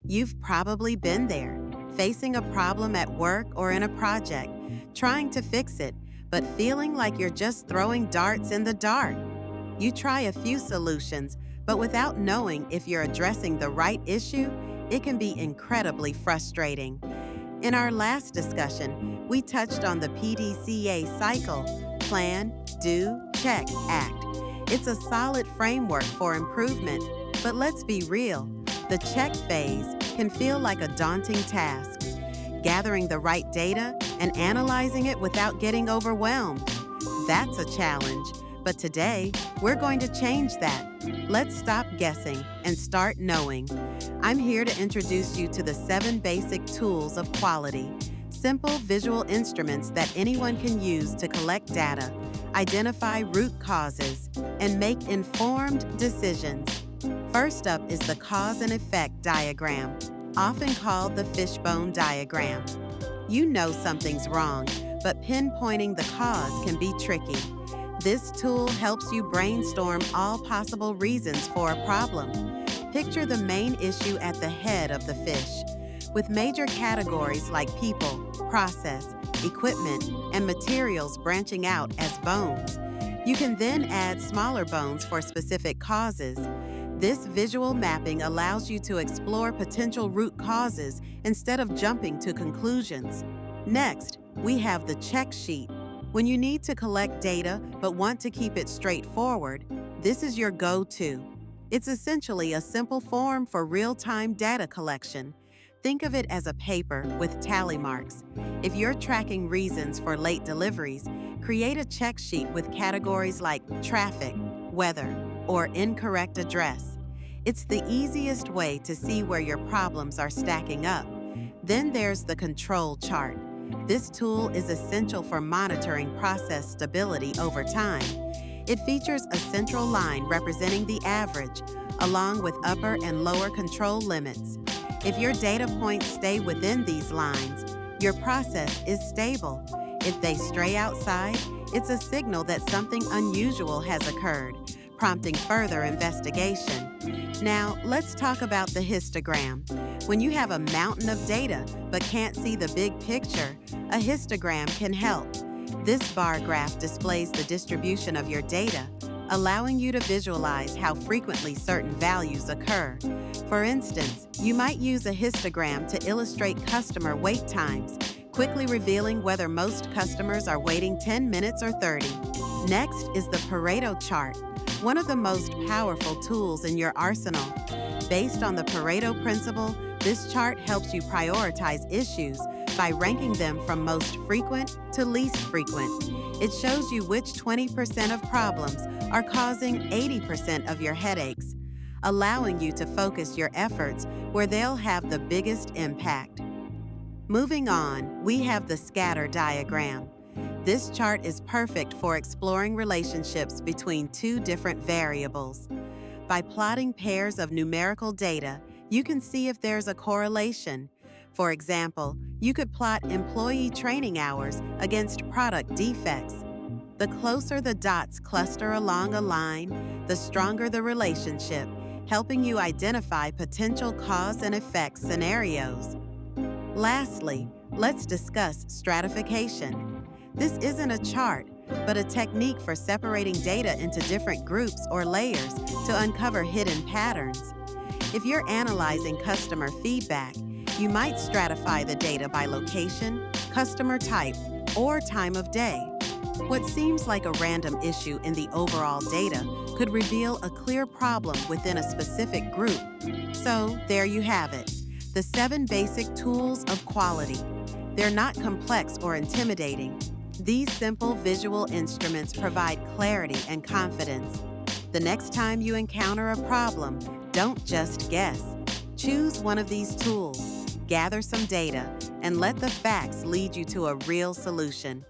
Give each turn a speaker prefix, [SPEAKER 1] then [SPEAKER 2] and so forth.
[SPEAKER 1] You've probably been there, facing a problem at work or in a project, trying to fix it, but feeling like you're just throwing darts in the dark. You try a few solutions, but without knowing if you're addressing the right issue, it can be incredibly frustrating. In our last discussion, we touched on the PDCA cycle: plan, do, check, act. It's a solid framework for improvement, but let's be real, the check phase can feel like a daunting task. Gathering the right data and analyzing it without getting overwhelmed. That's a challenge, but today we're going to change that. Let's stop guessing and start knowing. I'm here to introduce you to the 7 basic tools of quality, simple visual instruments that anyone can use to collect data, identify root causes, and make informed decisions. First up is the cause and effect diagram, often called the fishbone diagram. You know something's wrong, but pinpointing the cause can be tricky. This tool helps you brainstorm all possible reasons for a problem. Picture the main issue at the head of the fish, with major categories like people, process, equipment, and materials branching out as bones. You can then add smaller bones for specific causes. This visual mapping allows you to explore potential root causes instead of jumping to conclusions. Next, we have the check sheet. When you need to collect data but want to keep it straightforward, this is your go-to. It's essentially a simple form for real-time data collection. Think of it as a paper with tally marks. If you're tracking reasons for late deliveries, create a check sheet with categories like traffic, weather, or incorrect address. It's the easiest way to see where your problems are stacking up. Then there's the control chart. This tool is essential for monitoring process stability over time. It features a central line representing the average, along with upper and lower control limits. If your data points stay within these lines, your process is stable. If they stray outside, it's a signal that something unusual has occurred, prompting further investigation. Now, let's talk about the histogram. When you have a mountain of data but can't see the big picture, a histogram can help. This bar graph displays the distribution of your data, allowing you to visualize how frequently certain values occur. For instance, you might use a histogram to illustrate customer wait times, quickly revealing whether most customers are waiting 10 minutes or 30. Next is the Pareto Chart, one of the most powerful tools in your arsenal. Based on the Pareto principle, this chart helps you prioritize issues by ranking them from most frequent to least frequent. It shows you which 20% of problems are causing 80% of your headaches, allowing you to focus your efforts where they'll have the biggest impact. Moving on, we have the scatter diagram. This chart is perfect for exploring relationships between 2 different variables. By plotting pairs of numerical data, you can see if there's a correlation. For example, you could plot employee training hours against product defects. The closer the dots cluster along a line, the stronger the relationship, helping you identify potential cause and effect scenarios. Lastly, let's discuss stratification. This isn't a chart, but a technique for separating data into different groups or layers to uncover hidden patterns. If you're analyzing customer feedback, you might stratify the data by location, customer type, or time of day. What seems like a random issue in the overall data could reveal a clear problem within a specific group. So there you have it, the 7 basic tools of quality. They're not complex or intimidating. These simple visual instruments provide clarity and confidence. The next time you encounter a problem, don't just guess. Choose one of these tools, gather some data, and let the facts lead you to a real solution.